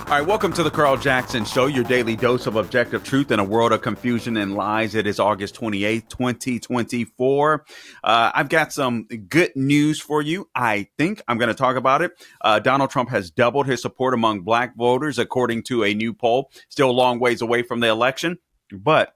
All right, welcome to the Carl Jackson Show, your daily dose of objective truth in a world of confusion and lies. It is August 28th, 2024. I've got some good news for you. I think I'm going to talk about it. Donald Trump has doubled his support among black voters, according to a new poll. Still a long ways away from the election, but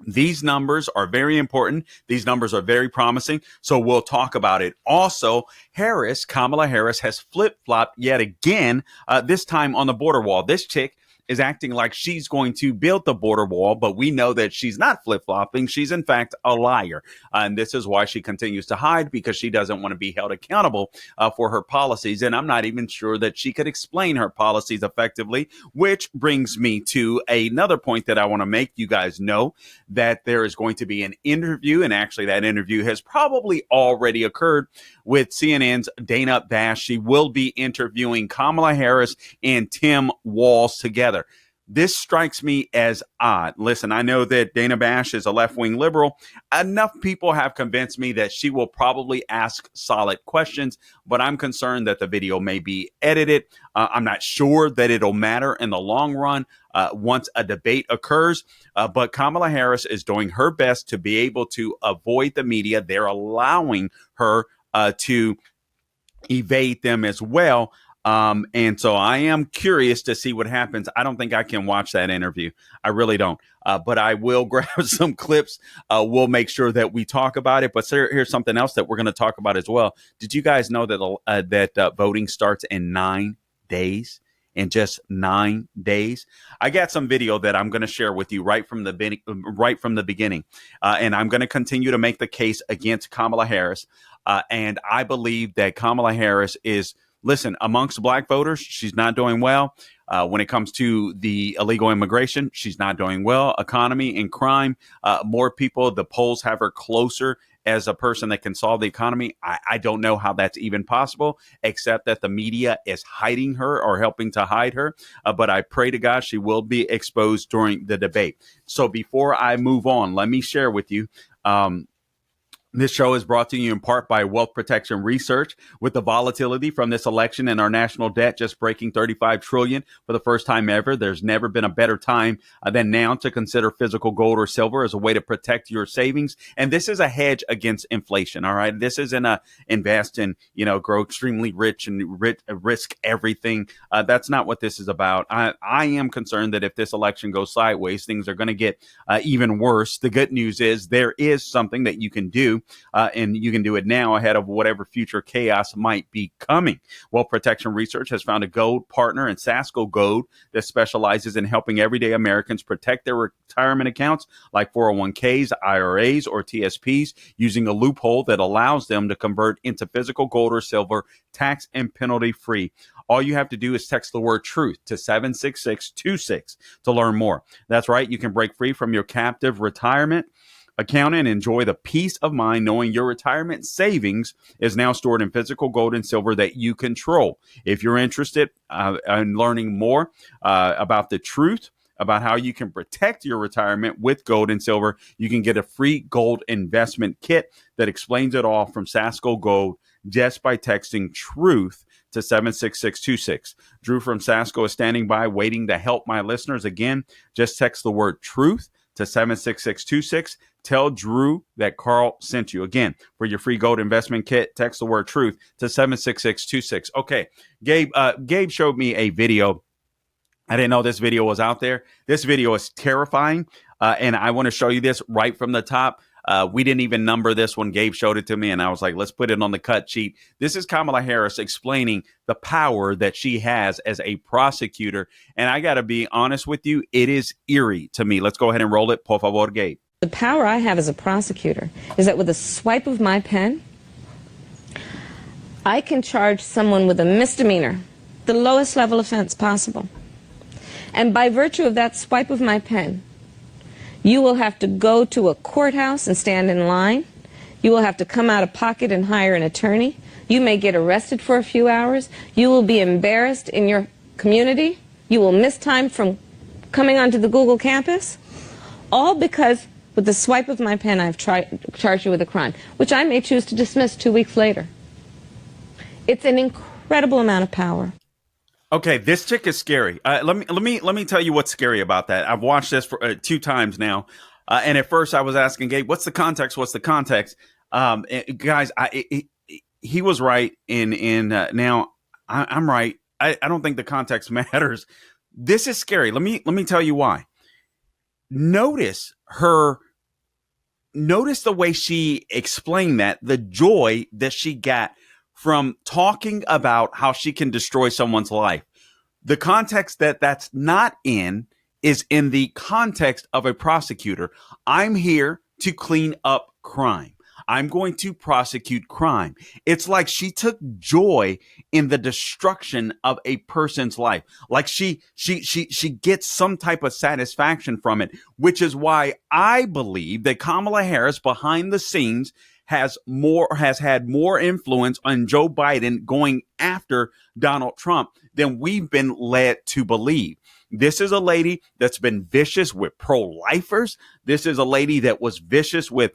these numbers are very important. These numbers are very promising. So we'll talk about it. Also, Kamala Harris has flip-flopped yet again, this time on the border wall. This chick is acting like she's going to build the border wall, but we know that she's not flip-flopping. She's, in fact, a liar. And this is why she continues to hide, because she doesn't want to be held accountable for her policies. And I'm not even sure that she could explain her policies effectively, which brings me to another point that I want to make. You guys know that there is going to be an interview, and actually that interview has probably already occurred, with CNN's Dana Bash. She will be interviewing Kamala Harris and Tim Walz together. This strikes me as odd. Listen, I know that Dana Bash is a left-wing liberal. Enough people have convinced me that she will probably ask solid questions, but I'm concerned that the video may be edited. I'm not sure that it'll matter in the long run once a debate occurs, but Kamala Harris is doing her best to be able to avoid the media. They're allowing her to evade them as well. And so I am curious to see what happens. I don't think I can watch that interview. I really don't. But I will grab some clips. We'll make sure that we talk about it. But here's something else that we're going to talk about as well. Did you guys know that voting starts in 9 days? In just 9 days. I got some video that I'm going to share with you right from the beginning. And I'm going to continue to make the case against Kamala Harris. And I believe that Kamala Harris is, listen, amongst black voters, she's not doing well. When it comes to the illegal immigration, she's not doing well. Economy and crime, more people, the polls have her closer as a person that can solve the economy. I don't know how that's even possible, except that the media is hiding her or helping to hide her. But I pray to God she will be exposed during the debate. So before I move on, let me share with you. This show is brought to you in part by Wealth Protection Research. With the volatility from this election and our national debt just breaking $35 trillion for the first time ever, there's never been a better time than now to consider physical gold or silver as a way to protect your savings. And this is a hedge against inflation. All right. This isn't a invest and, grow extremely rich and risk everything. That's not what this is about. I am concerned that if this election goes sideways, things are going to get even worse. The good news is there is something that you can do. And you can do it now ahead of whatever future chaos might be coming. Wealth Protection Research has found a gold partner in Sasco Gold that specializes in helping everyday Americans protect their retirement accounts like 401ks, IRAs, or TSPs using a loophole that allows them to convert into physical gold or silver tax and penalty free. All you have to do is text the word truth to 76626 to learn more. That's right. You can break free from your captive retirement account and enjoy the peace of mind knowing your retirement savings is now stored in physical gold and silver that you control. If you're interested in learning more about the truth, about how you can protect your retirement with gold and silver, you can get a free gold investment kit that explains it all from Sasco Gold just by texting truth to 76626. Drew from Sasco is standing by waiting to help my listeners. Again, just text the word truth to 76626. Tell Drew that Carl sent you. Again, for your free gold investment kit, text the word truth to 76626. Okay, Gabe showed me a video. I didn't know this video was out there. This video is terrifying, and I want to show you this right from the top. We didn't even number this when Gabe showed it to me, and I was like, let's put it on the cut sheet. This is Kamala Harris explaining the power that she has as a prosecutor, and I got to be honest with you, it is eerie to me. Let's go ahead and roll it. Por favor, Gabe. The power I have as a prosecutor is that with a swipe of my pen, I can charge someone with a misdemeanor, the lowest level offense possible. And by virtue of that swipe of my pen, you will have to go to a courthouse and stand in line. You will have to come out of pocket and hire an attorney. You may get arrested for a few hours. You will be embarrassed in your community. You will miss time from coming onto the Google campus. All because with the swipe of my pen, I've charged you with a crime, which I may choose to dismiss 2 weeks later. It's an incredible amount of power. Okay, this chick is scary. Let me tell you what's scary about that. I've watched this for 2 times now, and at first I was asking Gabe, "What's the context? What's the context?" Guys, he was right. Now I'm right. I don't think the context matters. This is scary. Let me tell you why. Notice her. Notice the way she explained that the joy that she got from talking about how she can destroy someone's life. The context that that's not in is in the context of a prosecutor. I'm here to clean up crime. I'm going to prosecute crime. It's like she took joy in the destruction of a person's life. Like she gets some type of satisfaction from it, which is why I believe that Kamala Harris behind the scenes has had more influence on Joe Biden going after Donald Trump than we've been led to believe. This is a lady that's been vicious with pro-lifers. This is a lady that was vicious with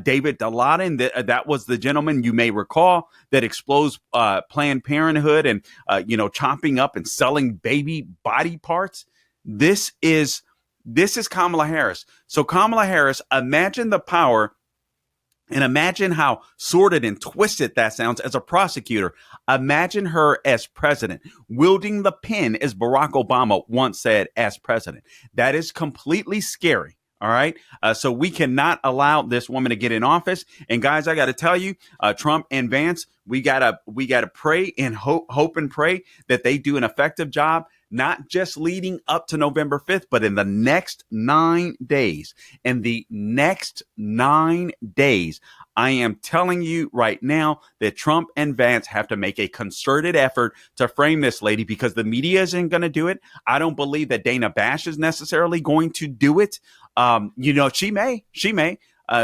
David Dilaudid. That was the gentleman you may recall that exposed Planned Parenthood and chopping up and selling baby body parts. This is Kamala Harris. So Kamala Harris, imagine the power. And imagine how sordid and twisted that sounds as a prosecutor. Imagine her as president, wielding the pen, as Barack Obama once said, as president. That is completely scary. All right. So we cannot allow this woman to get in office. And guys, I got to tell you, Trump and Vance, we gotta pray and hope and pray that they do an effective job, not just leading up to November 5th, but in the next 9 days. In the next 9 days, I am telling you right now that Trump and Vance have to make a concerted effort to frame this lady because the media isn't going to do it. I don't believe that Dana Bash is necessarily going to do it. She may.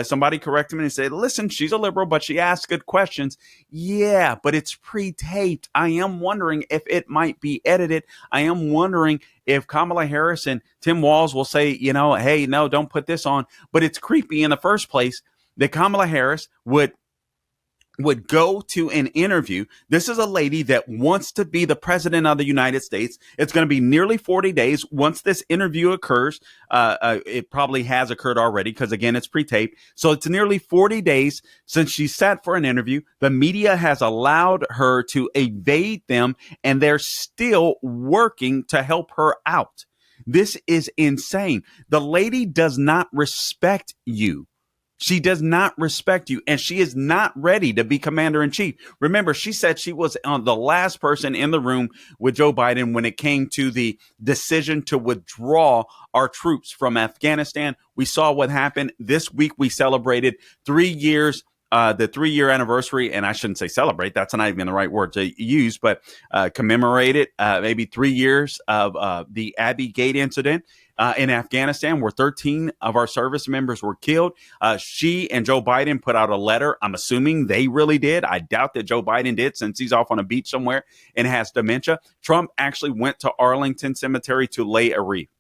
Somebody corrected me and said, listen, she's a liberal, but she asks good questions. Yeah, but it's pre-taped. I am wondering if it might be edited. I am wondering if Kamala Harris and Tim Walz will say, hey, no, don't put this on. But it's creepy in the first place that Kamala Harris would go to an interview. This is a lady that wants to be the president of the United States. It's going to be nearly 40 days once this interview occurs. It probably has occurred already because, again, it's pre-taped. So it's nearly 40 days since she sat for an interview. The media has allowed her to evade them, and they're still working to help her out. This is insane. The lady does not respect you. She does not respect you, and she is not ready to be commander in chief. Remember, she said she was the last person in the room with Joe Biden when it came to the decision to withdraw our troops from Afghanistan. We saw what happened. This week, we celebrated 3 years, the 3-year anniversary, and I shouldn't say celebrate. That's not even the right word to use, but commemorate it, maybe 3 years of the Abbey Gate incident. In Afghanistan, where 13 of our service members were killed. She and Joe Biden put out a letter. I'm assuming they really did. I doubt that Joe Biden did since he's off on a beach somewhere and has dementia. Trump actually went to Arlington Cemetery to lay a wreath.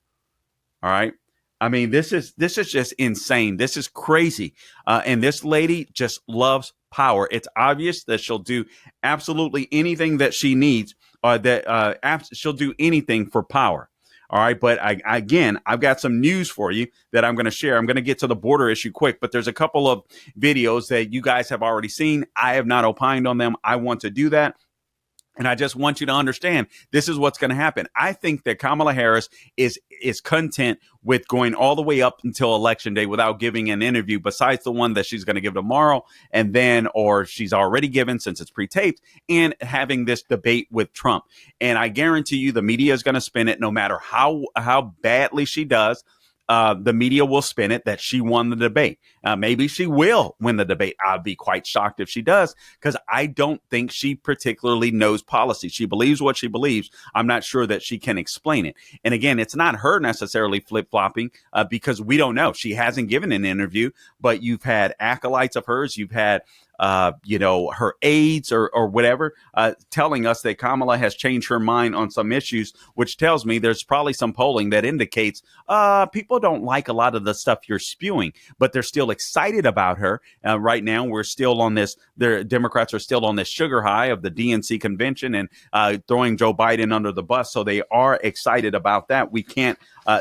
All right. I mean, this is just insane. This is crazy. And this lady just loves power. It's obvious that she'll do absolutely anything that she needs, she'll do anything for power. All right. But I've got some news for you that I'm going to share. I'm going to get to the border issue quick, but there's a couple of videos that you guys have already seen. I have not opined on them. I want to do that. And I just want you to understand this is what's going to happen. I think that Kamala Harris is content with going all the way up until Election Day without giving an interview besides the one that she's going to give tomorrow and then or she's already given since it's pre-taped and having this debate with Trump. And I guarantee you the media is going to spin it no matter how badly she does. The media will spin it that she won the debate. Maybe she will win the debate. I'd be quite shocked if she does, because I don't think she particularly knows policy. She believes what she believes. I'm not sure that she can explain it. And again, it's not her necessarily flip-flopping because we don't know. She hasn't given an interview, but you've had acolytes of hers. You've had her aides or whatever, telling us that Kamala has changed her mind on some issues, which tells me there's probably some polling that indicates people don't like a lot of the stuff you're spewing, but they're still excited about her. Right now, we're still on this. The Democrats are still on this sugar high of the DNC convention and throwing Joe Biden under the bus. So they are excited about that. We can't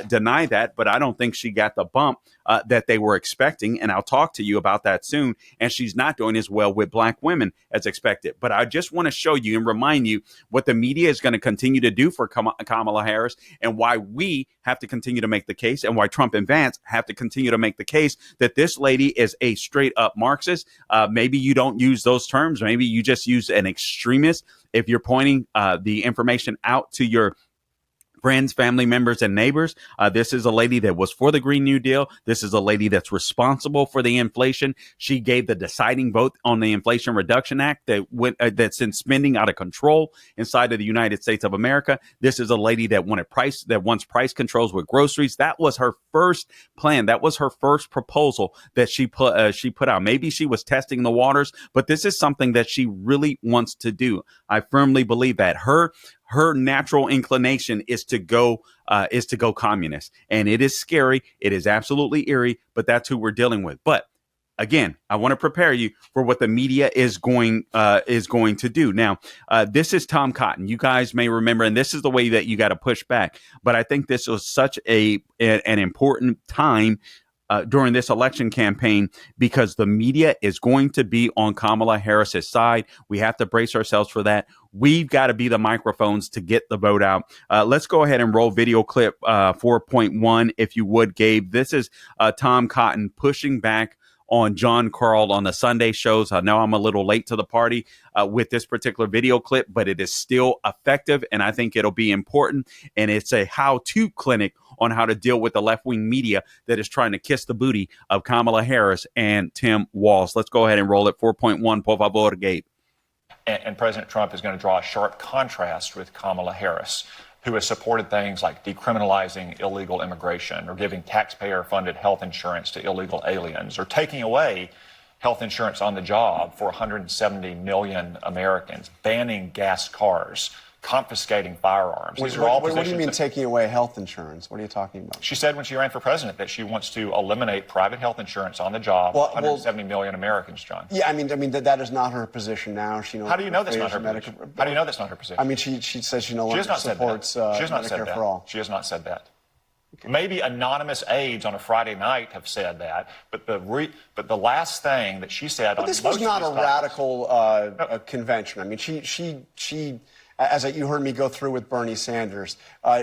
deny that, but I don't think she got the bump that they were expecting. And I'll talk to you about that soon. And she's not doing as well with black women as expected. But I just want to show you and remind you what the media is going to continue to do for Kamala Harris and why we have to continue to make the case and why Trump and Vance have to continue to make the case that this lady is a straight up Marxist. Maybe you don't use those terms. Maybe you just use an extremist. If you're pointing the information out to your friends, family members, and neighbors. This is a lady that was for the Green New Deal. This is a lady that's responsible for the inflation. She gave the deciding vote on the Inflation Reduction Act that sent spending out of control inside of the United States of America. This is a lady that wants price controls with groceries. That was her first plan. That was her first proposal that she put out. Maybe she was testing the waters, but this is something that she really wants to do. I firmly believe that her natural inclination is to go communist, and it is scary. It is absolutely eerie, but that's who we're dealing with. But again, I want to prepare you for what the media is going to do. Now, this is Tom Cotton. You guys may remember, and this is the way that you got to push back. But I think this was such an important time during this election campaign because the media is going to be on Kamala Harris's side. We have to brace ourselves for that. We've got to be the microphones to get the vote out. Let's go ahead and roll video clip 4.1, if you would, Gabe. This is Tom Cotton pushing back on John Carl on the Sunday shows. I know I'm a little late to the party with this particular video clip, but it is still effective, and I think it'll be important. And it's a how-to clinic on how to deal with the left-wing media that is trying to kiss the booty of Kamala Harris and Tim Walz. Let's go ahead and roll it. 4.1, por favor, Gabe. And President Trump is going to draw a sharp contrast with Kamala Harris, who has supported things like decriminalizing illegal immigration or giving taxpayer-funded health insurance to illegal aliens or taking away health insurance on the job for 170 million Americans, banning gas cars, confiscating firearms. What do you mean taking away health insurance? What are you talking about? She said when she ran for president that she wants to eliminate private health insurance on the job for 170 million Americans, John. Yeah, I mean that is not her position now. She How do you know that's not her position? How do you know that's not her position? I mean, she says she no longer supports Medicare for all. She has not said that. Okay. Maybe anonymous aides on a Friday night have said that, but the last thing that she said on this was not a radical convention. I mean, she as you heard me go through with Bernie Sanders,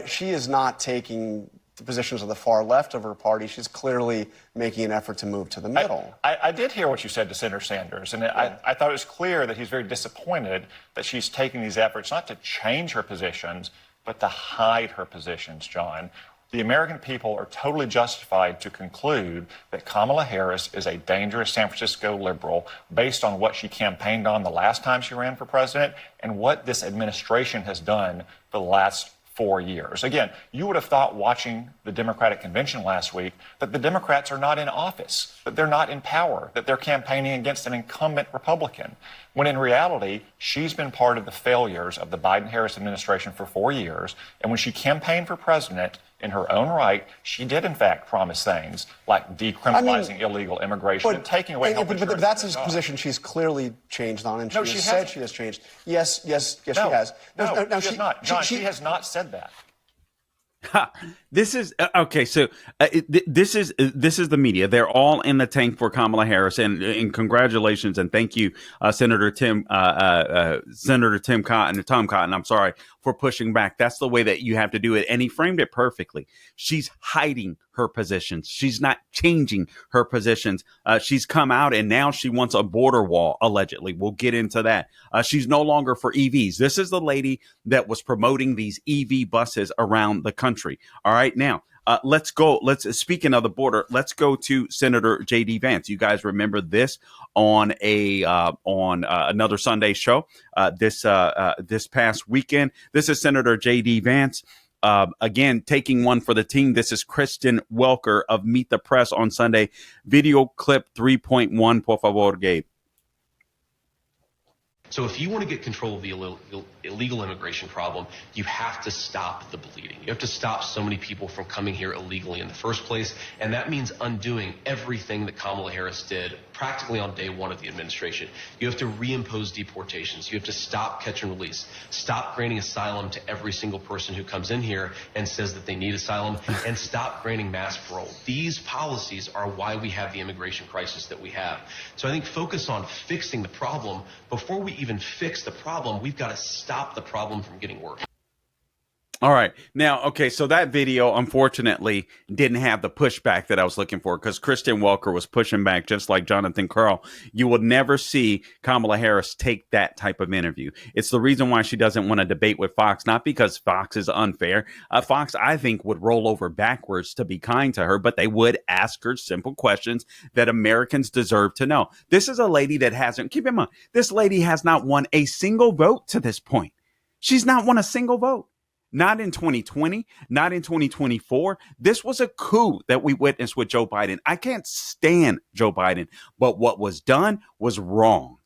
she is not taking the positions of the far left of her party. She's clearly making an effort to move to the middle. I did hear what you said to Senator Sanders, and I thought it was clear that he's very disappointed that she's taking these efforts not to change her positions, but to hide her positions, John. The American people are totally justified to conclude that Kamala Harris is a dangerous San Francisco liberal based on what she campaigned on the last time she ran for president and what this administration has done for the last 4 years. Again, you would have thought watching the Democratic convention last week that the Democrats are not in office, that they're not in power, that they're campaigning against an incumbent Republican, when in reality, she's been part of the failures of the Biden-Harris administration for 4 years. And when she campaigned for president, in her own right, she did in fact promise things like decriminalizing illegal immigration and taking away health insurance. But that's a position she's clearly changed on, and she has said she has changed. Yes, she has. No, she has not. John, she has not said that. This is okay. So this is the media. They're all in the tank for Kamala Harris, and congratulations and thank you, Senator Tim Cotton, Tom Cotton. I'm sorry for pushing back. That's the way that you have to do it, and he framed it perfectly. She's hiding her positions. She's not changing her positions. She's come out and now she wants a border wall, allegedly. We'll get into that. She's no longer for EVs. This is the lady that was promoting these EV buses around the country. All right. Now, let's go. Speaking of the border, let's go to Senator J.D. Vance. You guys remember this on another Sunday show this past weekend. This is Senator J.D. Vance. Again, taking one for the team. This is Kristen Welker of Meet the Press on Sunday. Video clip 3.1, por favor, Gabe. So if you want to get control of the illegal immigration problem, you have to stop the bleeding. You have to stop so many people from coming here illegally in the first place. And that means undoing everything that Kamala Harris did practically on day one of the administration. You have to reimpose deportations. You have to stop catch and release. Stop granting asylum to every single person who comes in here and says that they need asylum, and stop granting mass parole. These policies are why we have the immigration crisis that we have. So I think focus on fixing the problem. Before we even fix the problem, we've got to stop the problem from getting worse. All right. Now, okay, so that video, unfortunately, didn't have the pushback that I was looking for, because Kristen Welker was pushing back just like Jonathan Karl. You will never see Kamala Harris take that type of interview. It's the reason why she doesn't want to debate with Fox, not because Fox is unfair. Fox, I think, would roll over backwards to be kind to her, but they would ask her simple questions that Americans deserve to know. This is a lady that hasn't, keep in mind, this lady has not won a single vote to this point. She's not won a single vote. Not in 2020, not in 2024. This was a coup that we witnessed with Joe Biden. I can't stand Joe Biden, but what was done was wrong.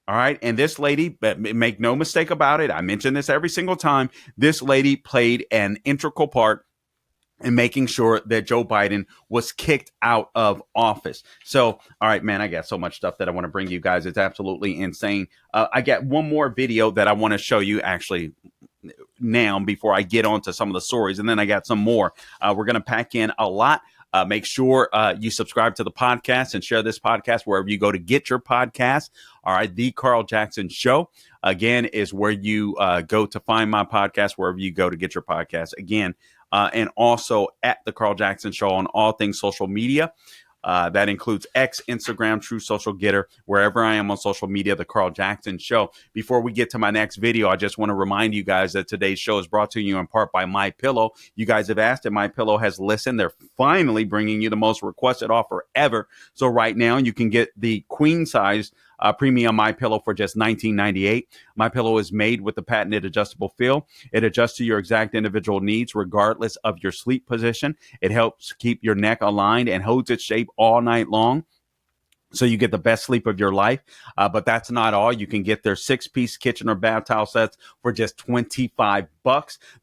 All right. And this lady, make no mistake about it, I mention this every single time, this lady played an integral part in making sure that Joe Biden was kicked out of office. So, all right, man, I got so much stuff that I want to bring you guys. It's absolutely insane. I got one more video that I want to show you actually now before I get on to some of the stories. And then I got some more. We're going to pack in a lot. Make sure you subscribe to the podcast and share this podcast wherever you go to get your podcast. All right. The Carl Jackson Show, again, is where you go to find my podcast, wherever you go to get your podcast. Again, and also at the Carl Jackson Show on all things social media. That includes X, Instagram, True Social, Getter, wherever I am on social media, The Carl Jackson Show. Before we get to my next video, I just want to remind you guys that today's show is brought to you in part by MyPillow. You guys have asked, and MyPillow has listened. They're finally bringing you the most requested offer ever. So right now, you can get the queen size premium MyPillow for just $19.98. MyPillow is made with the patented adjustable feel. It adjusts to your exact individual needs, regardless of your sleep position. It helps keep your neck aligned and holds its shape all night long, so you get the best sleep of your life. But that's not all. You can get their 6-piece kitchen or bath towel sets for just $25.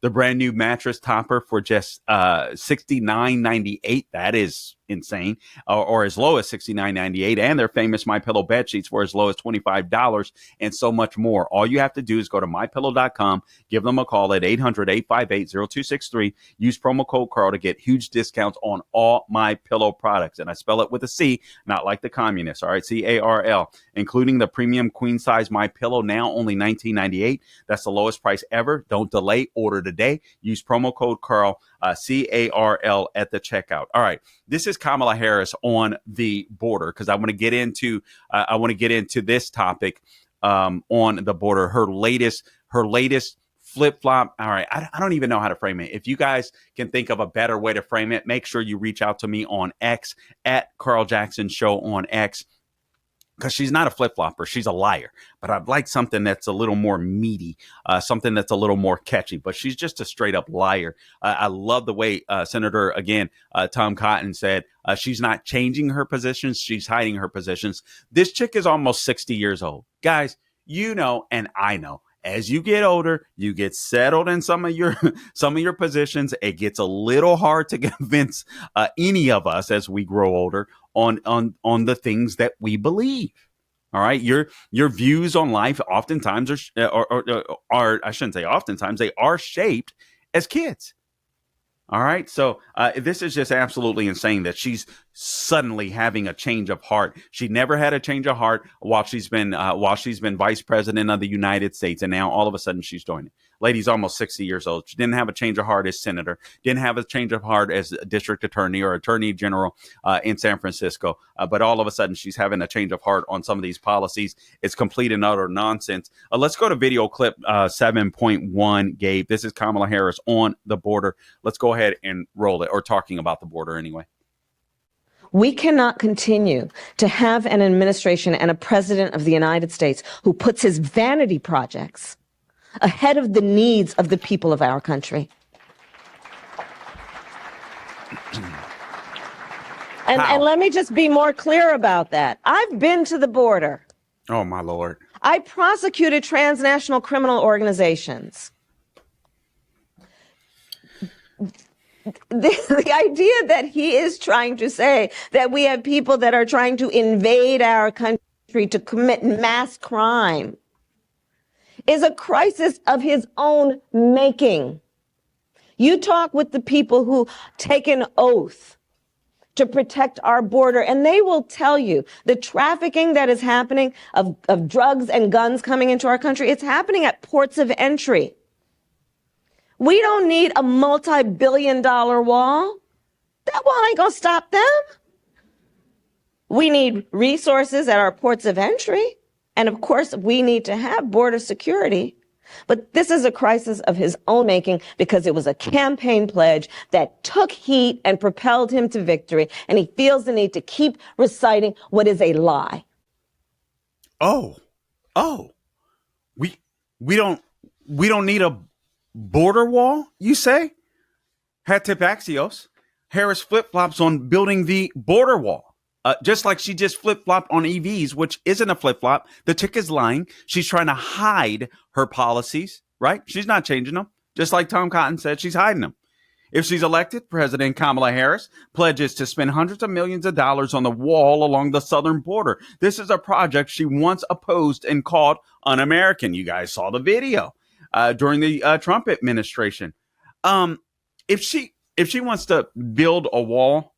The brand new mattress topper for just $69.98. That is insane. Or as low as $69.98. And their famous MyPillow bed sheets for as low as $25, and so much more. All you have to do is go to mypillow.com, give them a call at 800-858-0263. Use promo code Carl to get huge discounts on all MyPillow products. And I spell it with a C, not like the communists. All right, C-A-R-L, including the premium queen size MyPillow, now only $19.98. That's the lowest price ever. Don't delay. Order today. Use promo code Carl, C-A-R-L, at the checkout. All right, this is Kamala Harris on the border, because I want to get into this topic on the border. Her latest flip flop. All right, I don't even know how to frame it. If you guys can think of a better way to frame it, make sure you reach out to me on X at Carl Jackson Show on X. Because she's not a flip-flopper. She's a liar. But I'd like something that's a little more meaty, something that's a little more catchy. But she's just a straight-up liar. I love the way Senator, again, Tom Cotton said, she's not changing her positions. She's hiding her positions. This chick is almost 60 years old. Guys, you know, and I know, as you get older, you get settled in some of your positions. It gets a little hard to convince any of us as we grow older on the things that we believe. All right, your views on life oftentimes are I shouldn't say oftentimes, they are shaped as kids. All right, so this is just absolutely insane that she's suddenly having a change of heart. She never had a change of heart while she's been vice president of the United States, and now all of a sudden she's doing it. Lady's almost 60 years old. She didn't have a change of heart as senator, didn't have a change of heart as district attorney or attorney general in San Francisco, but all of a sudden she's having a change of heart on some of these policies. It's complete and utter nonsense. Let's go to video clip 7.1, Gabe. This is Kamala Harris on the border. Let's go ahead and roll it, or talking about the border anyway. We cannot continue to have an administration and a president of the United States who puts his vanity projects ahead of the needs of the people of our country. And let me just be more clear about that. I've been to the border. Oh, my Lord. I prosecuted transnational criminal organizations. The idea that he is trying to say that we have people that are trying to invade our country to commit mass crime is a crisis of his own making. You talk with the people who take an oath to protect our border, and they will tell you the trafficking that is happening of drugs and guns coming into our country, it's happening at ports of entry. We don't need a multi-billion-dollar wall. That wall ain't gonna stop them. We need resources at our ports of entry. And of course, we need to have border security. But this is a crisis of his own making because it was a campaign pledge that took heat and propelled him to victory. And he feels the need to keep reciting what is a lie. We don't need a border wall, you say? Hat tip Axios. Harris flip-flops on building the border wall. Just like she just flip-flopped on EVs, which isn't a flip-flop. The chick is lying. She's trying to hide her policies, right? She's not changing them. Just like Tom Cotton said, she's hiding them. If she's elected, President Kamala Harris pledges to spend hundreds of millions of dollars on the wall along the southern border. This is a project she once opposed and called un-American. You guys saw the video during the Trump administration. If she wants to build a wall,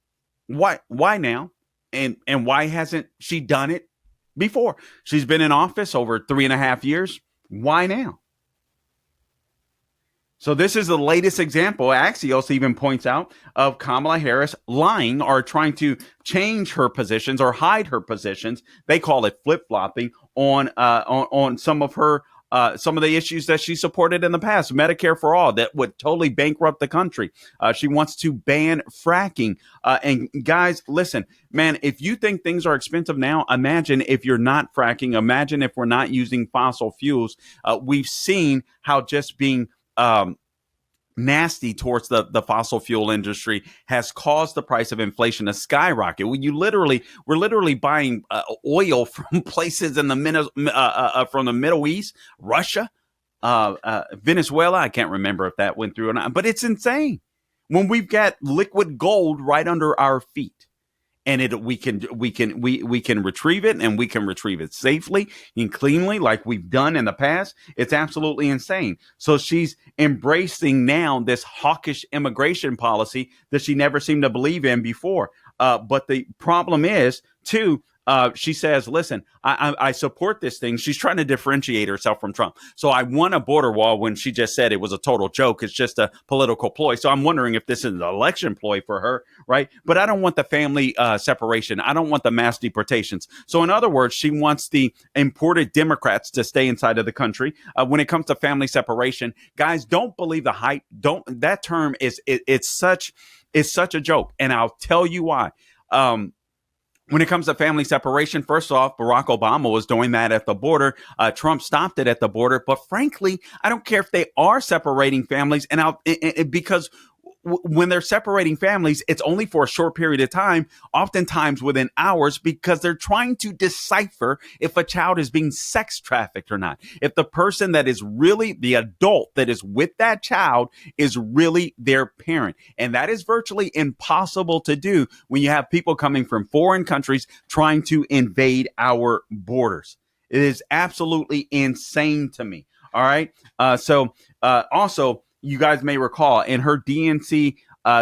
why now? And why hasn't she done it before? She's been in office over 3.5 years. Why now? So this is the latest example, Axios even points out, of Kamala Harris lying or trying to change her positions or hide her positions. They call it flip-flopping on some of the issues that she supported in the past. Medicare for all, that would totally bankrupt the country. She wants to ban fracking. And guys, listen, man, if you think things are expensive now, imagine if you're not fracking. Imagine if we're not using fossil fuels. We've seen how just being nasty towards the fossil fuel industry has caused the price of inflation to skyrocket. We're literally buying oil from places in from the Middle East, Russia, Venezuela. I can't remember if that went through or not, but it's insane when we've got liquid gold right under our feet. And we can retrieve it, and we can retrieve it safely and cleanly like we've done in the past. It's absolutely insane. So she's embracing now this hawkish immigration policy that she never seemed to believe in before. But the problem is, too, she says, listen, I support this thing. She's trying to differentiate herself from Trump. So I want a border wall when she just said it was a total joke. It's just a political ploy. So I'm wondering if this is an election ploy for her, right? But I don't want the family separation. I don't want the mass deportations. So in other words, she wants the imported Democrats to stay inside of the country. When it comes to family separation, guys, don't believe the hype. That term it's such a joke. And I'll tell you why. When it comes to family separation, first off, Barack Obama was doing that at the border. Trump stopped it at the border. But frankly, I don't care if they are separating families, because when they're separating families, it's only for a short period of time, oftentimes within hours, because they're trying to decipher if a child is being sex trafficked or not. If the person that is really the adult that is with that child is really their parent. And that is virtually impossible to do when you have people coming from foreign countries trying to invade our borders. It is absolutely insane to me. All right. Also, you guys may recall in her DNC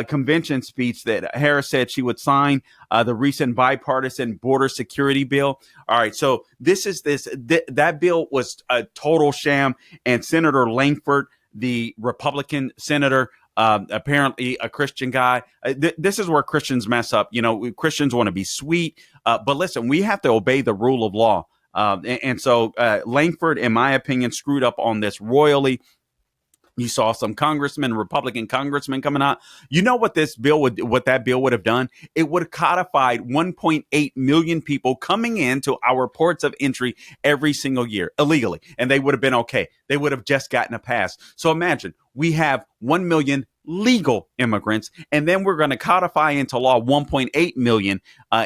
convention speech that Harris said she would sign the recent bipartisan border security bill. All right. So that bill was a total sham. And Senator Langford, the Republican senator, apparently a Christian guy. This is where Christians mess up. You know, Christians want to be sweet. But listen, we have to obey the rule of law. So Langford, in my opinion, screwed up on this royally. You saw some Republican congressmen coming out. You know what that bill would have done? It would have codified 1.8 million people coming into our ports of entry every single year illegally, and they would have been okay. They would have just gotten a pass. So imagine we have 1 million legal immigrants, and then we're going to codify into law 1.8 million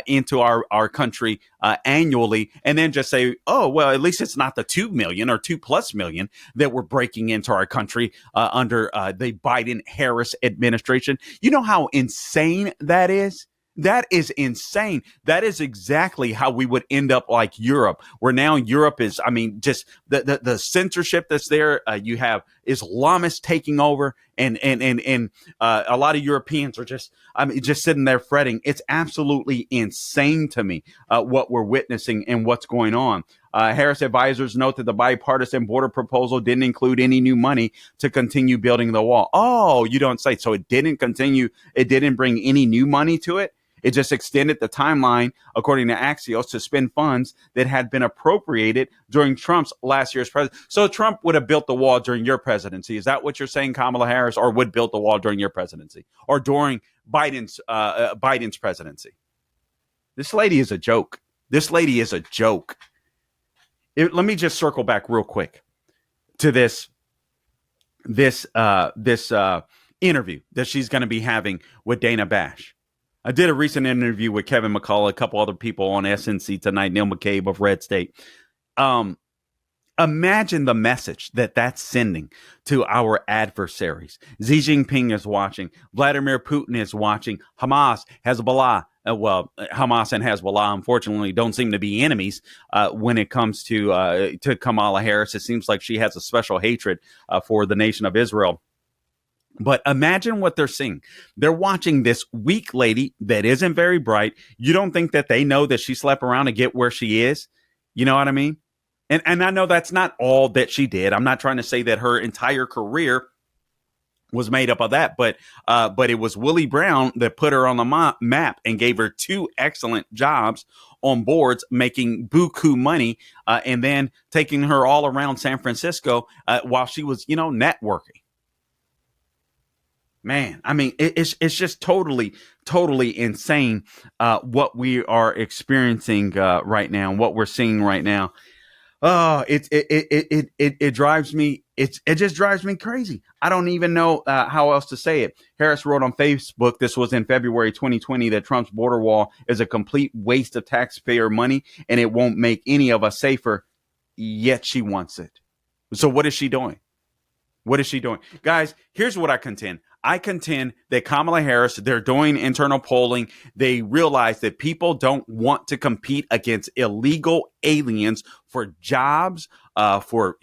into our country annually, and then just say, oh, well, at least it's not the 2 million or 2+ million that we're breaking into our country under the Biden-Harris administration. You know how insane that is? That is insane. That is exactly how we would end up like Europe, where now Europe is, I mean, just the censorship that's there. You have Islamists taking over, and a lot of Europeans are just, I mean, just sitting there fretting. It's absolutely insane to me what we're witnessing and what's going on. Harris advisors note that the bipartisan border proposal didn't include any new money to continue building the wall. Oh, you don't say. So it didn't continue. It didn't bring any new money to it. It just extended the timeline, according to Axios, to spend funds that had been appropriated during Trump's last year's presidency. So Trump would have built the wall during your presidency. Is that what you're saying, Kamala Harris, or would build the wall during your presidency or during Biden's presidency? This lady is a joke. This lady is a joke. Let me just circle back real quick to this interview that she's going to be having with Dana Bash. I did a recent interview with Kevin McCullough, a couple other people on SNC tonight, Neil McCabe of Red State. Imagine the message that's sending to our adversaries. Xi Jinping is watching. Vladimir Putin is watching. Hamas, Hezbollah. Hamas and Hezbollah, unfortunately, don't seem to be enemies when it comes to Kamala Harris. It seems like she has a special hatred for the nation of Israel. But imagine what they're seeing. They're watching this weak lady that isn't very bright. You don't think that they know that she slept around to get where she is? You know what I mean? And I know that's not all that she did. I'm not trying to say that her entire career was made up of that, but it was Willie Brown that put her on the map and gave her 2 excellent jobs on boards, making buku money, and then taking her all around San Francisco while she was, networking. Man, I mean, it's just totally insane what we are experiencing right now, and what we're seeing right now. Oh, it drives me. It just drives me crazy. I don't even know how else to say it. Harris wrote on Facebook, this was in February 2020, that Trump's border wall is a complete waste of taxpayer money and it won't make any of us safer. Yet she wants it. So what is she doing? What is she doing? Guys, here's what I contend. I contend that Kamala Harris, they're doing internal polling. They realize that people don't want to compete against illegal aliens for jobs, for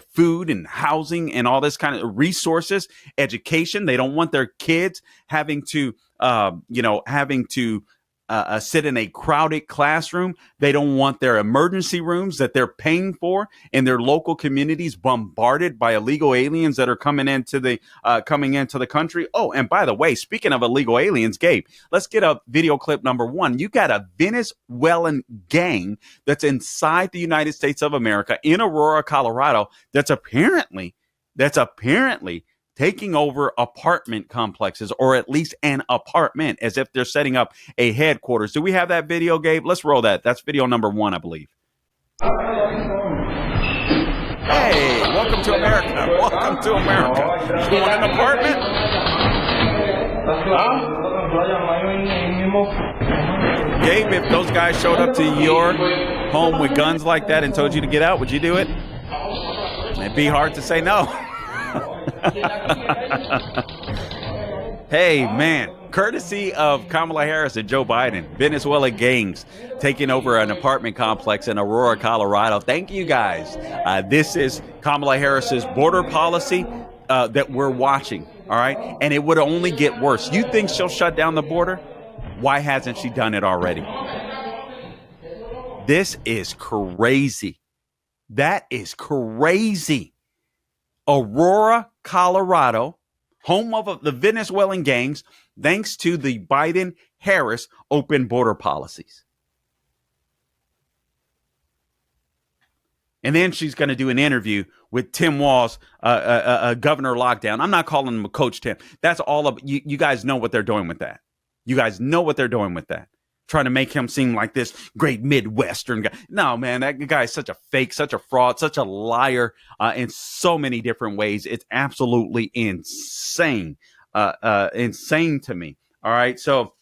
food and housing and all this kind of resources, education. They don't want their kids having to sit in a crowded classroom. They don't want their emergency rooms that they're paying for in their local communities bombarded by illegal aliens that are coming into the country. Oh, and by the way, speaking of illegal aliens, Gabe, let's get a video clip number 1. You got a Venezuelan gang that's inside the United States of America in Aurora, Colorado, that's apparently taking over apartment complexes, or at least an apartment, as if they're setting up a headquarters. Do we have that video, Gabe? Let's roll that. That's video number 1, I believe. Hey, welcome to America. Welcome to America. You want an apartment? Gabe, if those guys showed up to your home with guns like that and told you to get out, would you do it? It'd be hard to say no. Hey, man, courtesy of Kamala Harris and Joe Biden, Venezuela gangs taking over an apartment complex in Aurora, Colorado. Thank you, guys. This is Kamala Harris's border policy that we're watching. All right. And it would only get worse. You think she'll shut down the border? Why hasn't she done it already? This is crazy. That is crazy. Aurora, Colorado, home of the Venezuelan gangs, thanks to the Biden-Harris open border policies. And then she's going to do an interview with Tim Walz, Governor Lockdown. I'm not calling him Coach Tim. That's all of you guys know what they're doing with that. You guys know what they're doing with that. Trying to make him seem like this great Midwestern guy. No, man, that guy is such a fake, such a fraud, such a liar in so many different ways. It's absolutely insane insane to me. All right. So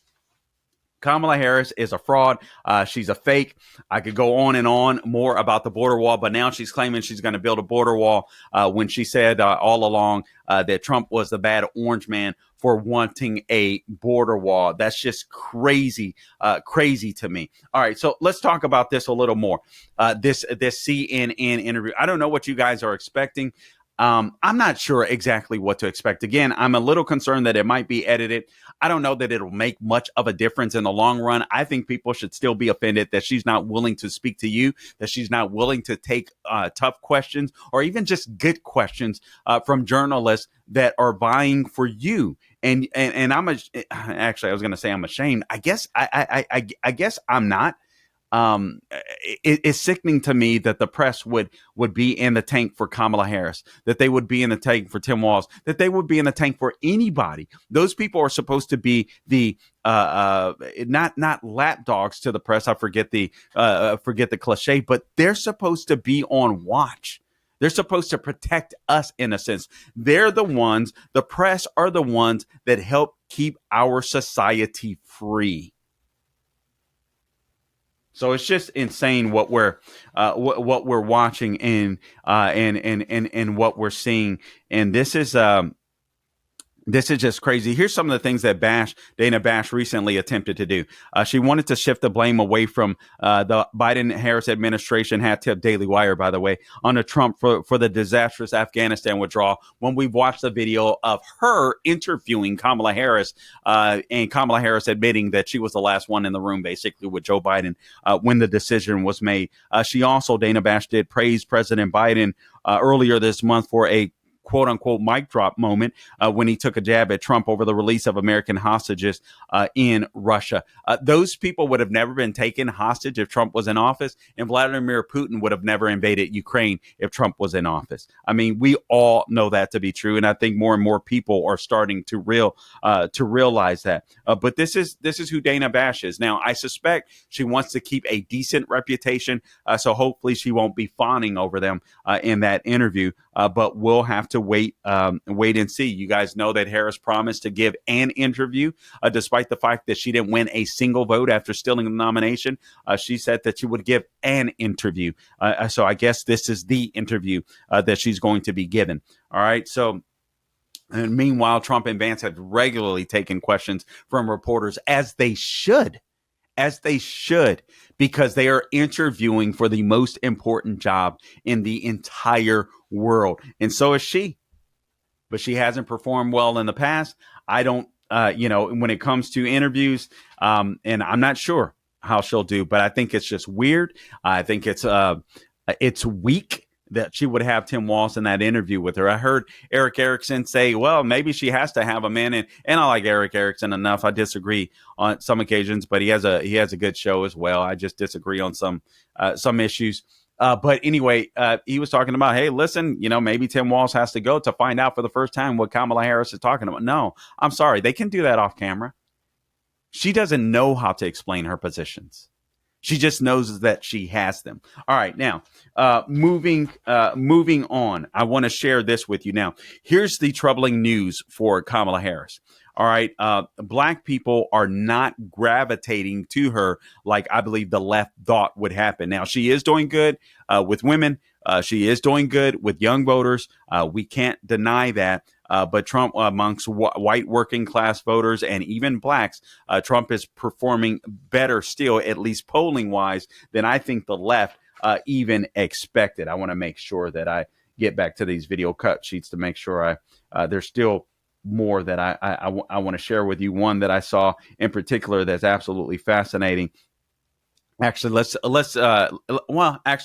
Kamala Harris is a fraud. She's a fake. I could go on and on more about the border wall, but now she's claiming she's going to build a border wall when she said all along that Trump was the bad orange man for wanting a border wall. That's just crazy, crazy to me. All right, so let's talk about this a little more. This CNN interview. I don't know what you guys are expecting. I'm not sure exactly what to expect. Again, I'm a little concerned that it might be edited. I don't know that it'll make much of a difference in the long run. I think people should still be offended that she's not willing to speak to you, that she's not willing to take tough questions or even just good questions from journalists that are vying for you. And actually, I was going to say I'm ashamed. I guess I guess I'm not. It's sickening to me that the press would be in the tank for Kamala Harris, that they would be in the tank for Tim Walz, that they would be in the tank for anybody. Those people are supposed to be the not lapdogs to the press. I forget the cliche, but they're supposed to be on watch. They're supposed to protect us in a sense. They're the ones, the press are the ones that help keep our society free. So it's just insane what we're watching and what we're seeing, and this is just crazy. Here's some of the things that Dana Bash recently attempted to do. She wanted to shift the blame away from the Biden-Harris administration, hat tip Daily Wire, by the way, onto Trump for the disastrous Afghanistan withdrawal, when we've watched the video of her interviewing Kamala Harris and Kamala Harris admitting that she was the last one in the room, basically, with Joe Biden when the decision was made. She also, Dana Bash did, praise President Biden earlier this month for a quote unquote mic drop moment when he took a jab at Trump over the release of American hostages in Russia. Those people would have never been taken hostage if Trump was in office, and Vladimir Putin would have never invaded Ukraine if Trump was in office. I mean, we all know that to be true, and I think more and more people are starting to realize that. But this is who Dana Bash is. Now, I suspect she wants to keep a decent reputation, so hopefully she won't be fawning over them in that interview. But we'll have to wait and see. You guys know that Harris promised to give an interview, despite the fact that she didn't win a single vote after stealing the nomination. She said that she would give an interview. So I guess this is the interview that she's going to be given. All right. So, and meanwhile, Trump and Vance have regularly taken questions from reporters, as they should, because they are interviewing for the most important job in the entire world. And so is she. But she hasn't performed well in the past. I don't, when it comes to interviews, and I'm not sure how she'll do, but I think it's just weird. I think it's weak that she would have Tim Walz in that interview with her. I heard Eric Erickson say, well, maybe she has to have him in, and I like Eric Erickson enough. I disagree on some occasions, but he has a good show as well. I just disagree on some issues. But anyway, he was talking about, hey, listen, maybe Tim Walz has to go to find out for the first time what Kamala Harris is talking about. No, I'm sorry. They can do that off camera. She doesn't know how to explain her positions. She just knows that she has them. All right. Now, moving on, I want to share this with you. Now, here's the troubling news for Kamala Harris. All right. Black people are not gravitating to her like I believe the left thought would happen. Now, she is doing good with women. She is doing good with young voters. We can't deny that. But Trump, amongst white working class voters and even blacks, Trump is performing better still, at least polling wise, than I think the left even expected. I want to make sure that I get back to these video cut sheets to make sure there's still more that I want to share with you. One that I saw in particular that's absolutely fascinating. Actually,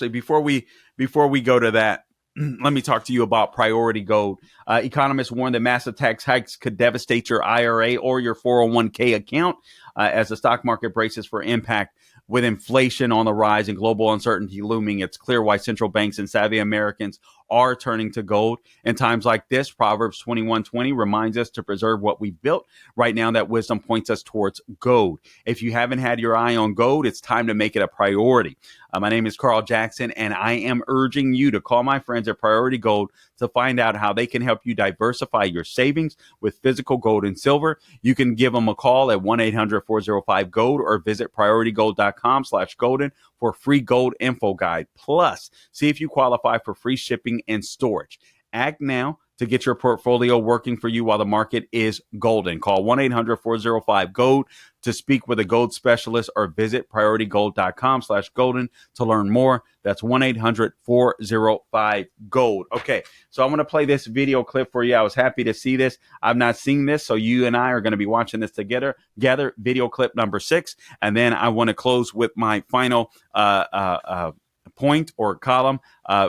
before we go to that, let me talk to you about priority gold. Economists warn that massive tax hikes could devastate your IRA or your 401k account as the stock market braces for impact. With inflation on the rise and global uncertainty looming, it's clear why central banks and savvy Americans are turning to gold in times like this. Proverbs 21:20 reminds us to preserve what we built. Right now, that wisdom points us towards gold. If you haven't had your eye on gold, it's time to make it a priority. My name is Carl Jackson, and I am urging you to call my friends at Priority Gold to find out how they can help you diversify your savings with physical gold and silver. You can give them a call at 1-800-405-GOLD or visit PriorityGold.com/golden for a free gold info guide. Plus, see if you qualify for free shipping and storage. Act now to get your portfolio working for you while the market is golden. Call 1-800-405-GOLD to speak with a gold specialist or visit PriorityGold.com/golden to learn more. That's 1-800-405-GOLD. Okay, so I'm going to play this video clip for you. I was happy to see this. I've not seen this, so you and I are going to be watching this together. Video clip number 6, and then I want to close with my final point or column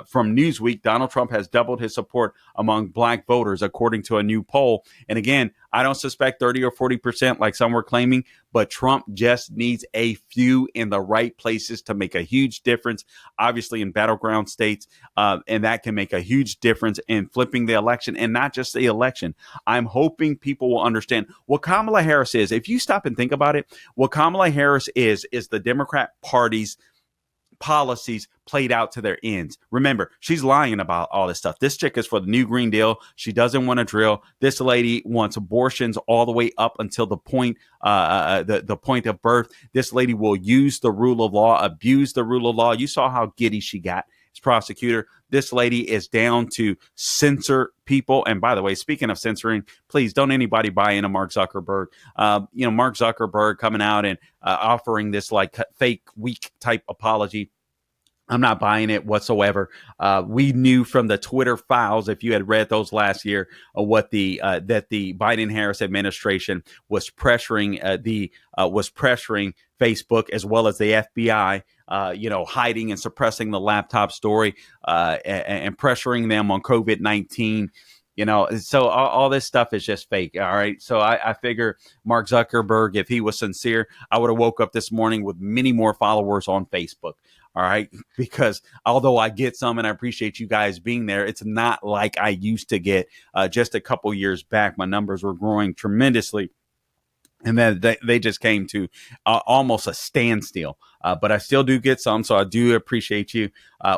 from Newsweek. Donald Trump has doubled his support among black voters, according to a new poll. And again, I don't suspect 30 or 40% like some were claiming, but Trump just needs a few in the right places to make a huge difference, obviously in battleground states. And that can make a huge difference in flipping the election, and not just the election. I'm hoping people will understand what Kamala Harris is. If you stop and think about it, what Kamala Harris is the Democrat Party's policies played out to their ends. Remember, she's lying about all this stuff. This chick is for the new Green Deal. She doesn't want to drill. This lady wants abortions all the way up until the point, the point of birth. This lady will use the rule of law, abuse the rule of law. You saw how giddy she got as prosecutor. This lady is down to censor people. And by the way, speaking of censoring, please don't anybody buy into Mark Zuckerberg. Mark Zuckerberg coming out and offering this like fake weak type apology. I'm not buying it whatsoever. We knew from the Twitter files, if you had read those last year, what that the Biden-Harris administration was pressuring Facebook as well as the FBI, hiding and suppressing the laptop story and pressuring them on COVID-19. So all this stuff is just fake. All right. So I figure Mark Zuckerberg, if he was sincere, I would have woke up this morning with many more followers on Facebook. All right. Because although I get some and I appreciate you guys being there, it's not like I used to get just a couple years back. My numbers were growing tremendously. And then they just came to almost a standstill. But I still do get some. So I do appreciate you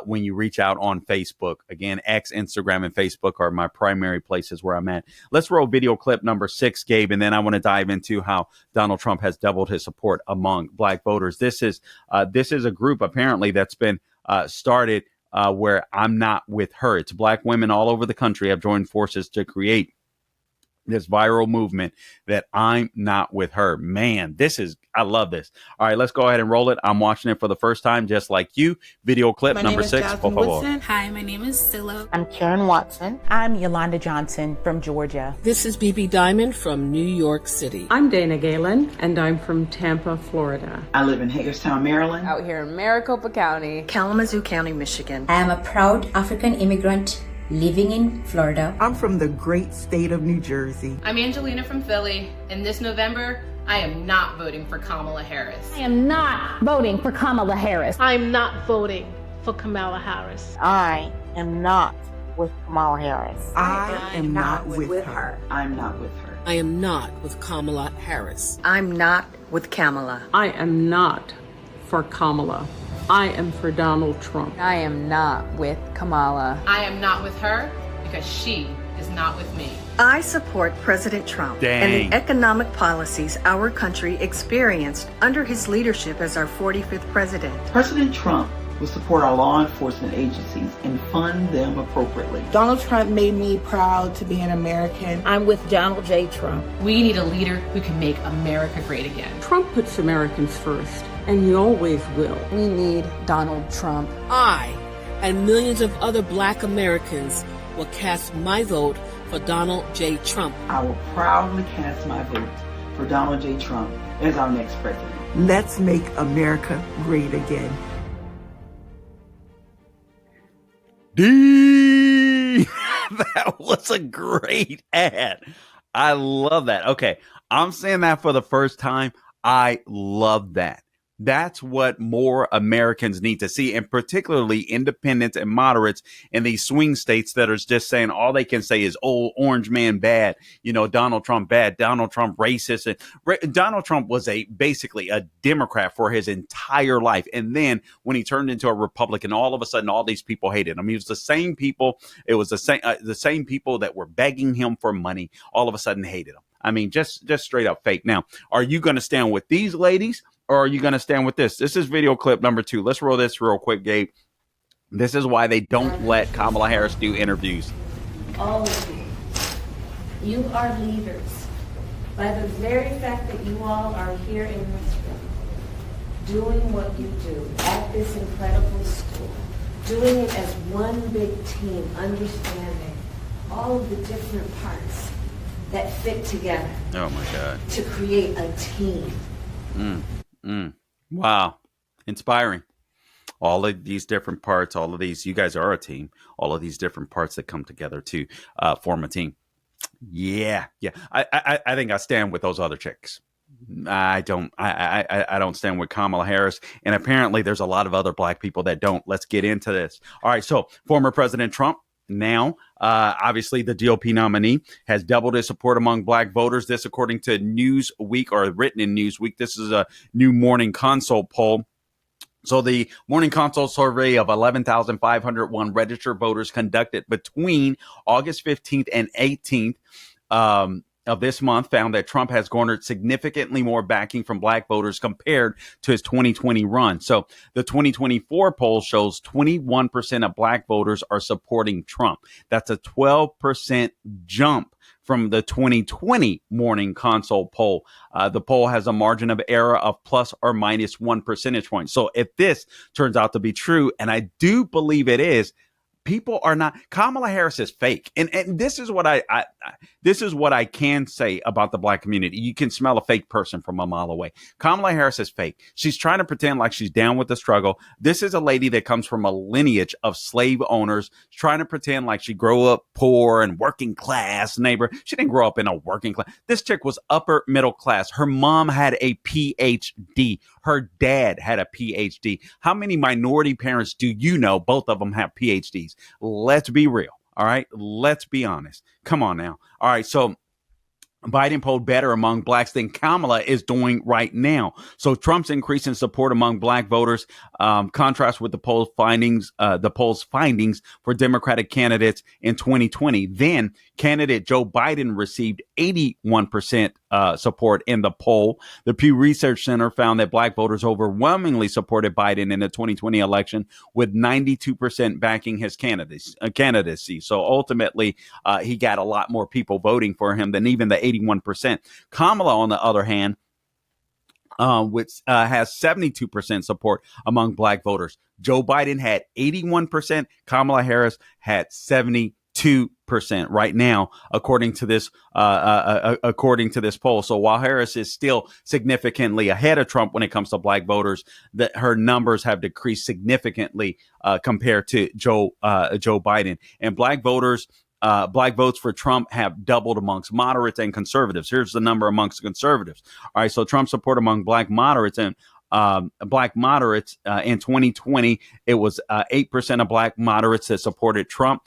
when you reach out on Facebook. Again, X, Instagram, and Facebook are my primary places where I'm at. Let's roll video clip number 6, Gabe. And then I want to dive into how Donald Trump has doubled his support among black voters. This is a group apparently that's been started where I'm not with her. It's black women all over the country have joined forces to create this viral movement that I'm not with her. Man, I love this. All right, let's go ahead and roll it. I'm watching it for the first time, just like you. Video clip number 6. Hi, my name is Silla. I'm Karen Watson. I'm Yolanda Johnson from Georgia. This is BB Diamond from New York City. I'm Dana Galen, and I'm from Tampa, Florida. I live in Hagerstown, Maryland. Out here in Maricopa County. Kalamazoo County, Michigan. I am a proud African immigrant living in Florida. I'm from the great state of New Jersey. I'm Angelina from Philly, and this November, I am not voting for Kamala Harris. I am not voting for Kamala Harris. I'm not voting for Kamala Harris. I am not with Kamala Harris. I am not with her. I'm not with her. I am not with Kamala Harris. I'm not with Kamala. I am not for Kamala. I am for Donald Trump. I am not with Kamala. I am not with her because she is not with me. I support President Trump and the economic policies our country experienced under his leadership as our 45th president. President Trump will support our law enforcement agencies and fund them appropriately. Donald Trump made me proud to be an American. I'm with Donald J. Trump. We need a leader who can make America great again. Trump puts Americans first, and he always will. We need Donald Trump. I and millions of other black Americans will cast my vote for Donald J. Trump. I will proudly cast my vote for Donald J. Trump as our next president. Let's make America great again. That was a great ad. I love that. Okay, I'm saying that for the first time. I love that. That's what more Americans need to see, and particularly independents and moderates in these swing states that are just saying all they can say is, oh, orange man bad, Donald Trump bad, Donald Trump racist. And Donald Trump was basically a Democrat for his entire life. And then when he turned into a Republican, all of a sudden, all these people hated him. He was the same people. It was the same people that were begging him for money, all of a sudden hated him. I mean, just straight up fake. Now, are you going to stand with these ladies? Or are you going to stand with this? This is video clip number 2. Let's roll this real quick, Gabe. This is why they don't let Kamala Harris do interviews. All of you are leaders. By the very fact that you all are here in this room, doing what you do at this incredible school, doing it as one big team, understanding all of the different parts that fit together. Oh, my God. To create a team. Wow. Inspiring. All of these different parts, all of these, you guys are a team. All of these different parts that come together to form a team. Yeah. I think I stand with those other chicks. I don't stand with Kamala Harris. And apparently there's a lot of other black people that don't. Let's get into this. All right. So former President Trump, now, obviously, the GOP nominee has doubled his support among black voters. This, according to Newsweek, or written in Newsweek. This is a new Morning Consult poll. So the Morning Consult survey of 11,501 registered voters conducted between August 15th and 18th of this month found that Trump has garnered significantly more backing from black voters compared to his 2020 run. So the 2024 poll shows 21% of black voters are supporting Trump. That's a 12% jump from the 2020 Morning Consult poll. The poll has a margin of error of plus or minus 1 percentage point. So if this turns out to be true, and I do believe it is, people are not. Kamala Harris is fake, and this is what this is what I can say about the black community. You can smell a fake person from a mile away. Kamala Harris is fake. She's trying to pretend like she's down with the struggle. This is a lady that comes from a lineage of slave owners, trying to pretend like she grew up poor and working class neighbor. She didn't grow up in a working class. This chick was upper middle class. Her mom had a PhD. Her dad had a PhD. How many minority parents do you know? Both of them have PhDs. Let's be real. All right. Let's be honest. Come on now. All right. So Biden polled better among blacks than Kamala is doing right now. So Trump's increase in support among black voters contrasts with the poll's findings for Democratic candidates in 2020. Then candidate Joe Biden received 81% support in the poll. The Pew Research Center found that black voters overwhelmingly supported Biden in the 2020 election, with 92% backing his candidacy. So ultimately, he got a lot more people voting for him than even the 81%. Kamala, on the other hand, which has 72% support among black voters. Joe Biden had 81%. Kamala Harris had 72% right now, according to this poll. So while Harris is still significantly ahead of Trump when it comes to black voters, that her numbers have decreased significantly compared to Joe Biden. And black votes for Trump have doubled amongst moderates and conservatives. Here's the number amongst conservatives. All right, so Trump support among black moderates in 2020, it was 8% of black moderates that supported Trump.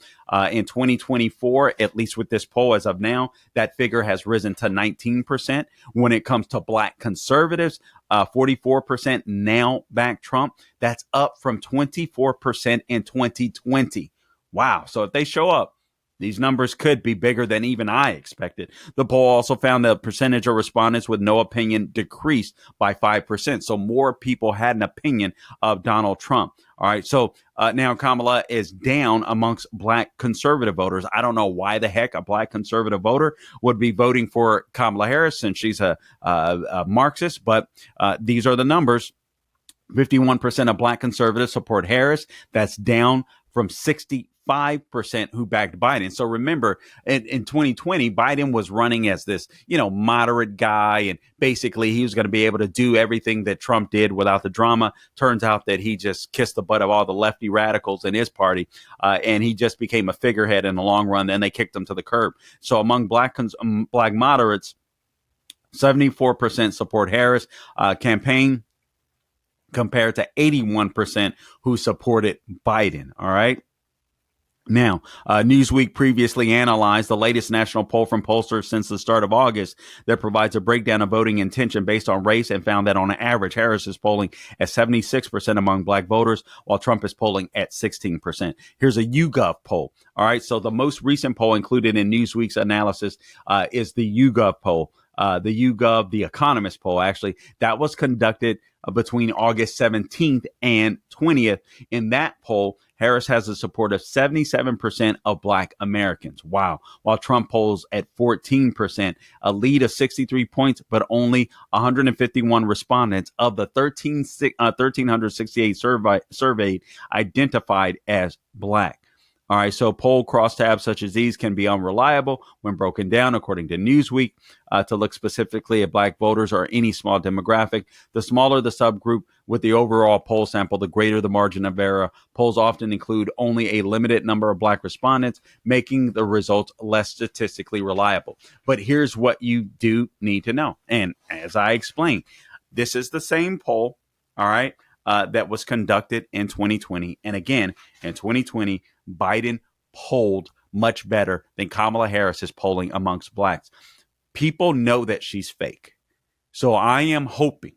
In 2024, at least with this poll as of now, that figure has risen to 19%. When it comes to black conservatives, 44% now back Trump. That's up from 24% in 2020. Wow. So if they show up, these numbers could be bigger than even I expected. The poll also found the percentage of respondents with no opinion decreased by 5%. So more people had an opinion of Donald Trump. All right. So now Kamala is down amongst black conservative voters. I don't know why the heck a black conservative voter would be voting for Kamala Harris since she's a Marxist. But these are the numbers. 51% of black conservatives support Harris. That's down from 65% who backed Biden. So remember, in 2020, Biden was running as this, moderate guy, and basically he was going to be able to do everything that Trump did without the drama. Turns out that he just kissed the butt of all the lefty radicals in his party, and he just became a figurehead in the long run. Then they kicked him to the curb. So among black moderates, 74% support Harris campaign. compared to 81% who supported Biden. All right. Now, Newsweek previously analyzed the latest national poll from pollsters since the start of August that provides a breakdown of voting intention based on race and found that on average, Harris is polling at 76% among black voters, while Trump is polling at 16%. Here's a YouGov poll. All right. So the most recent poll included in Newsweek's analysis is the YouGov poll. The Economist poll, actually, that was conducted between August 17th and 20th. In that poll, Harris has the support of 77% of black Americans. Wow. While Trump polls at 14%, a lead of 63 points, but only 151 respondents of the 1,368 surveyed identified as black. All right, so poll crosstabs such as these can be unreliable when broken down, according to Newsweek. To look specifically at black voters or any small demographic, the smaller the subgroup with the overall poll sample, the greater the margin of error. Polls often include only a limited number of black respondents, making the results less statistically reliable. But here's what you do need to know. And as I explained, this is the same poll, all right, that was conducted in 2020. And again, in 2020, Biden polled much better than Kamala Harris is polling amongst blacks. People know that she's fake. So I am hoping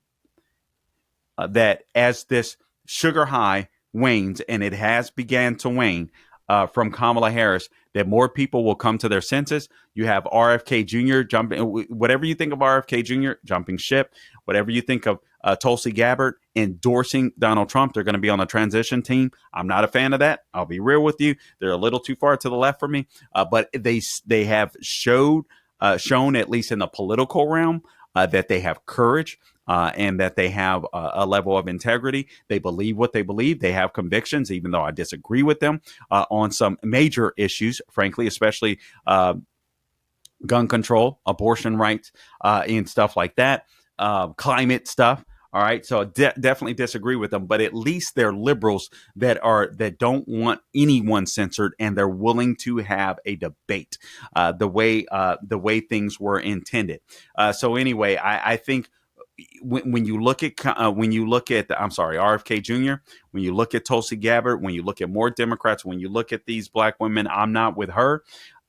that as this sugar high wanes, and it has began to wane from Kamala Harris, that more people will come to their senses. You have RFK Jr. jumping, whatever you think of RFK Jr. jumping ship, whatever you think of Tulsi Gabbard endorsing Donald Trump. They're going to be on the transition team. I'm not a fan of that. I'll be real with you. They're a little too far to the left for me, but they have shown, at least in the political realm, that they have courage and that they have a level of integrity. They believe what they believe. They have convictions, even though I disagree with them on some major issues, frankly, especially gun control, abortion rights, and stuff like that, climate stuff. All right. So definitely disagree with them, but at least they're liberals that don't want anyone censored, and they're willing to have a debate the way things were intended. So anyway, I think when you look at RFK Jr., when you look at Tulsi Gabbard, when you look at more Democrats, when you look at these black women, I'm not with her.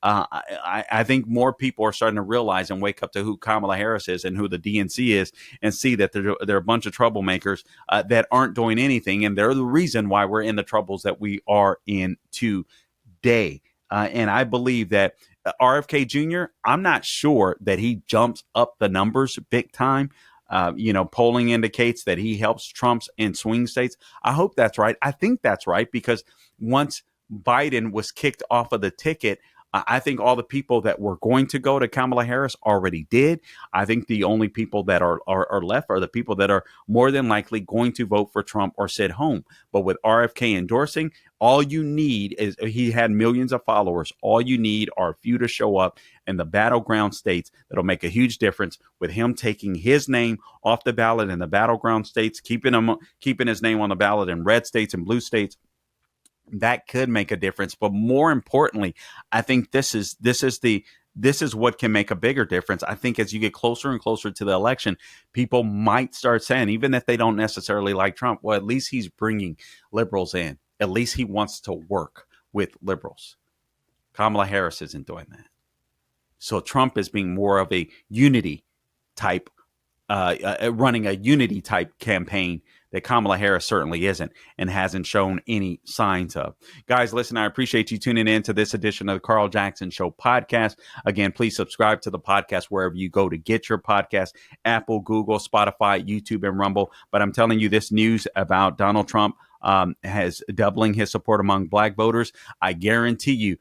I think more people are starting to realize and wake up to who Kamala Harris is and who the DNC is, and see that they're a bunch of troublemakers that aren't doing anything. And they're the reason why we're in the troubles that we are in today. And I believe that RFK Jr., I'm not sure that he jumps up the numbers big time. Polling indicates that he helps Trump's in swing states. I hope that's right. I think that's right, because once Biden was kicked off of the ticket, I think all the people that were going to go to Kamala Harris already did. I think the only people that are left are the people that are more than likely going to vote for Trump or sit home. But with RFK endorsing, all you need is, he had millions of followers. All you need are a few to show up in the battleground states. That'll make a huge difference, with him taking his name off the ballot in the battleground states, keeping his name on the ballot in red states and blue states. That could make a difference. But more importantly, I think this is what can make a bigger difference. I think as you get closer and closer to the election, people might start saying, even if they don't necessarily like Trump, well, at least he's bringing liberals in. At least he wants to work with liberals. Kamala Harris isn't doing that. So Trump is being more of a unity type, running a unity type campaign that Kamala Harris certainly isn't, and hasn't shown any signs of. Guys, listen, I appreciate you tuning in to this edition of the Carl Jackson Show podcast. Again, please subscribe to the podcast wherever you go to get your podcast: Apple, Google, Spotify, YouTube, and Rumble. But I'm telling you, this news about Donald Trump has doubling his support among black voters. I guarantee you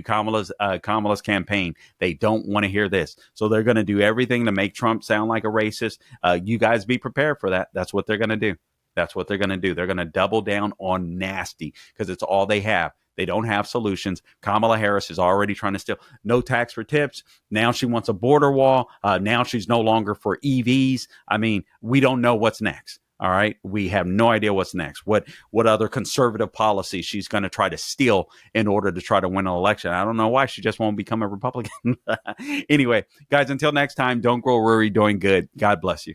Kamala's campaign, they don't want to hear this. So they're going to do everything to make Trump sound like a racist. You guys be prepared for that. That's what they're going to do. That's what they're going to do. They're going to double down on nasty, because it's all they have. They don't have solutions. Kamala Harris is already trying to steal. No tax for tips. Now she wants a border wall. Now she's no longer for EVs. I mean, we don't know what's next. All right. We have no idea what's next. What other conservative policy she's going to try to steal in order to try to win an election. I don't know why she just won't become a Republican. Anyway, guys, until next time, don't grow worried, doing good. God bless you.